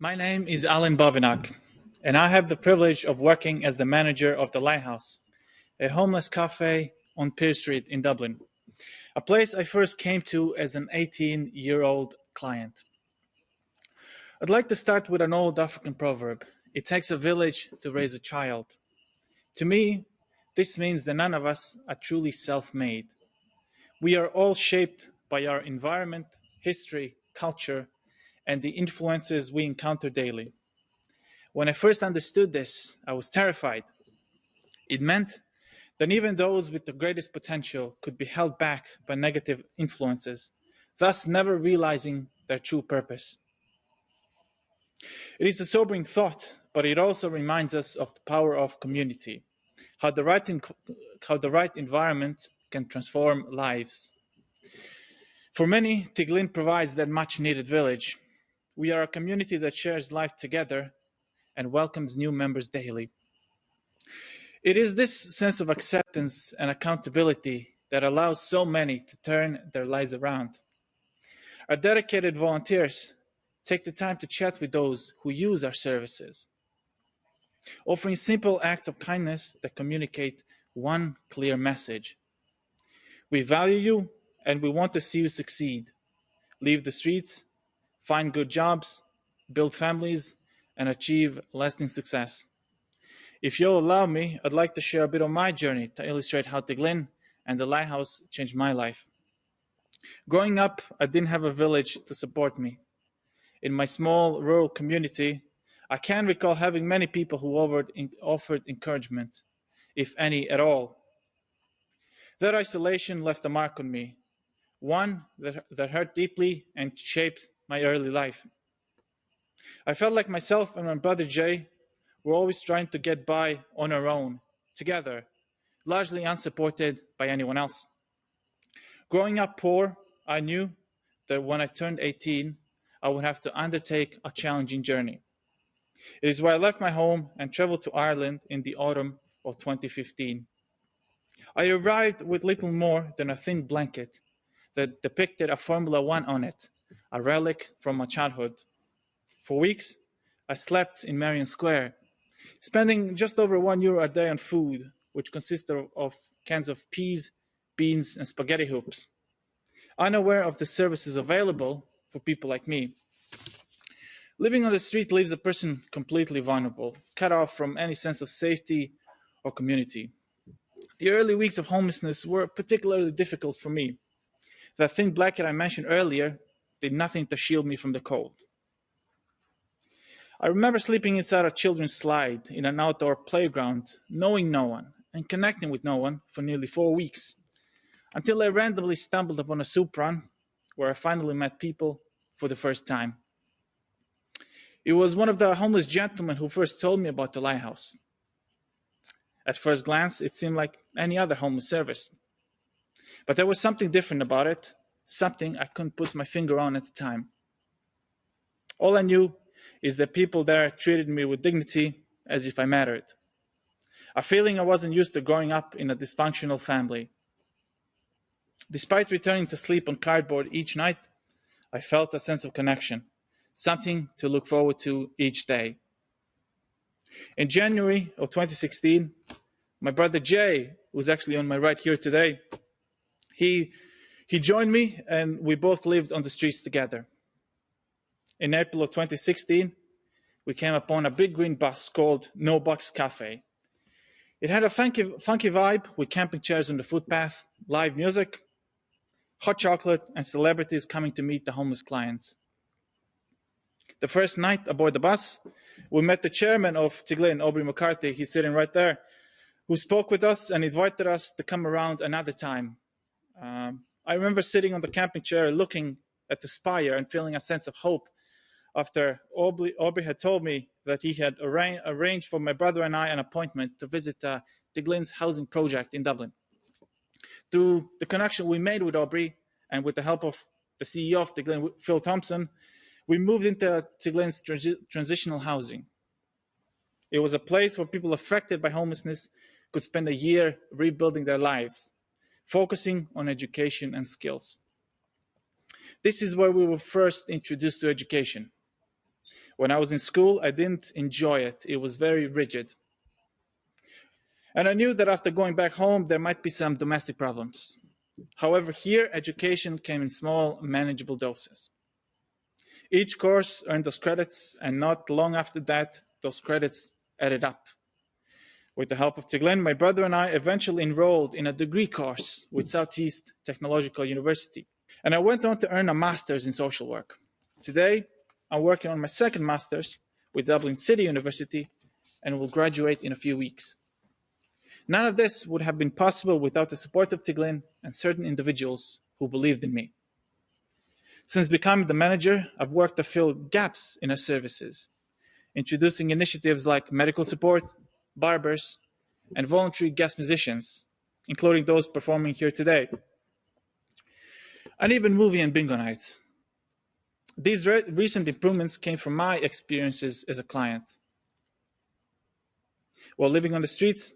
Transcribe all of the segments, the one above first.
My name is Alan Bobinac, and I have the privilege of working as the manager of the Lighthouse, a homeless cafe on Pearse Street in Dublin, a place I first came to as an 18-year-old client. I'd like to start with an old African proverb: it takes a village to raise a child. To me, this means that none of us are truly self made. We are all shaped by our environment, history, culture, and the influences we encounter daily. When I first understood this, I was terrified. It meant that even those with the greatest potential could be held back by negative influences, thus never realizing their true purpose. It is a sobering thought, but it also reminds us of the power of community, how how the right environment can transform lives. For many, Tiglin provides that much needed village. We are a community that shares life together and welcomes new members daily. It is this sense of acceptance and accountability that allows so many to turn their lives around. Our dedicated volunteers take the time to chat with those who use our services, offering simple acts of kindness that communicate one clear message: we value you and we want to see you succeed. Leave the streets, find good jobs, build families, and achieve lasting success. If you'll allow me, I'd like to share a bit of my journey to illustrate how Tiglin and the Lighthouse changed my life. Growing up, I didn't have a village to support me. In my small rural community, I can recall having many people who offered encouragement, if any at all. That isolation left a mark on me, one that hurt deeply and shaped my early life. I felt like myself and my brother Jay were always trying to get by on our own, together, largely unsupported by anyone else. Growing up poor, I knew that when I turned 18, I would have to undertake a challenging journey. It is why I left my home and traveled to Ireland in the autumn of 2015. I arrived with little more than a thin blanket that depicted a Formula One on it, a relic from my childhood. For weeks, I slept in Marion Square, spending just over €1 a day on food, which consisted of cans of peas, beans, and spaghetti hoops. Unaware of the services available for people like me, living on the street leaves a person completely vulnerable, cut off from any sense of safety or community. The early weeks of homelessness were particularly difficult for me. That thin blanket I mentioned earlier did nothing to shield me from the cold. I remember sleeping inside a children's slide in an outdoor playground, knowing no one and connecting with no one for nearly 4 weeks, until I randomly stumbled upon a soup run where I finally met people for the first time. It was one of the homeless gentlemen who first told me about the Lighthouse. At first glance, it seemed like any other homeless service, but there was something different about it, something I couldn't put my finger on at the time. All I knew is that people there treated me with dignity, as if I mattered. A feeling I wasn't used to growing up in a dysfunctional family. Despite returning to sleep on cardboard each night, I felt a sense of connection, something to look forward to each day. In January of 2016, my brother Jay, who's actually on my right here today, he he joined me and we both lived on the streets together. In April of 2016, we came upon a big green bus called No Box Cafe. It had a funky vibe with camping chairs on the footpath, live music, hot chocolate, and celebrities coming to meet the homeless clients. The first night aboard the bus, we met the chairman of Tiglin, Aubrey McCarthy. He's sitting right there, who spoke with us and invited us to come around another time. I remember sitting on the camping chair looking at the spire and feeling a sense of hope after Aubrey had told me that he had arranged for my brother and I an appointment to visit Tiglin's housing project in Dublin. Through the connection we made with Aubrey and with the help of the CEO of Tiglin, Phil Thompson, we moved into Tiglin's transitional housing. It was a place where people affected by homelessness could spend a year rebuilding their lives, focusing on education and skills. This is where we were first introduced to education. When I was in school, I didn't enjoy it. It was very rigid. And I knew that after going back home, there might be some domestic problems. However, here, education came in small, manageable doses. Each course earned us credits, and not long after that, those credits added up. With the help of Tiglen, my brother and I eventually enrolled in a degree course with Southeast Technological University. And I went on to earn a master's in social work. Today, I'm working on my second master's with Dublin City University and will graduate in a few weeks. None of this would have been possible without the support of Tiglen and certain individuals who believed in me. Since becoming the manager, I've worked to fill gaps in our services, introducing initiatives like medical support, barbers, and voluntary guest musicians, including those performing here today, and even movie and bingo nights. These recent improvements came from my experiences as a client. While living on the street,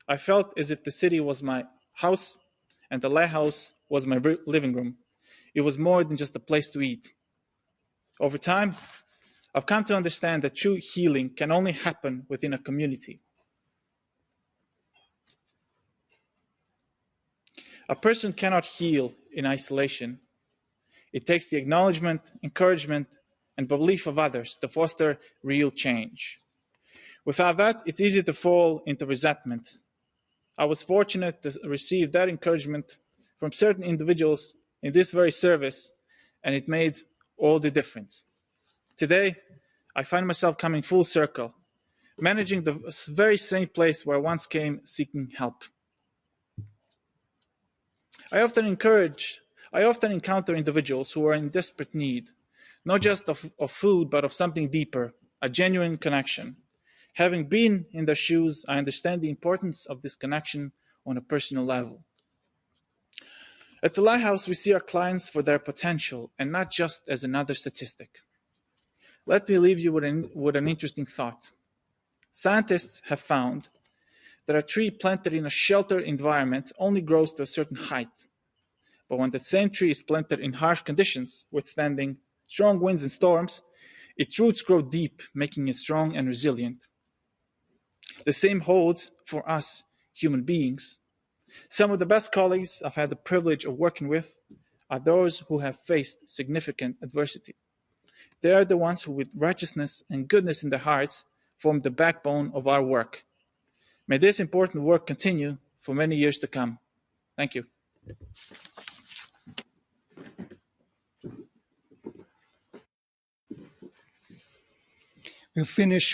I felt as if the city was my house and the lighthouse was my living room. It was more than just a place to eat. Over time, I've come to understand that true healing can only happen within a community. A person cannot heal in isolation. It takes the acknowledgement, encouragement, and belief of others to foster real change. Without that, it's easy to fall into resentment. I was fortunate to receive that encouragement from certain individuals in this very service, and it made all the difference. Today, I find myself coming full circle, managing the very same place where I once came seeking help. I often encourage, I often encounter individuals who are in desperate need, not just of food, but of something deeper, a genuine connection. Having been in their shoes, I understand the importance of this connection on a personal level. At the Lighthouse, we see our clients for their potential and not just as another statistic. Let me leave you with an interesting thought. Scientists have found that a tree planted in a sheltered environment only grows to a certain height. But when that same tree is planted in harsh conditions, withstanding strong winds and storms, its roots grow deep, making it strong and resilient. The same holds for us human beings. Some of the best colleagues I've had the privilege of working with are those who have faced significant adversity. They are the ones who, with righteousness and goodness in their hearts, form the backbone of our work. May this important work continue for many years to come. Thank you. We'll finish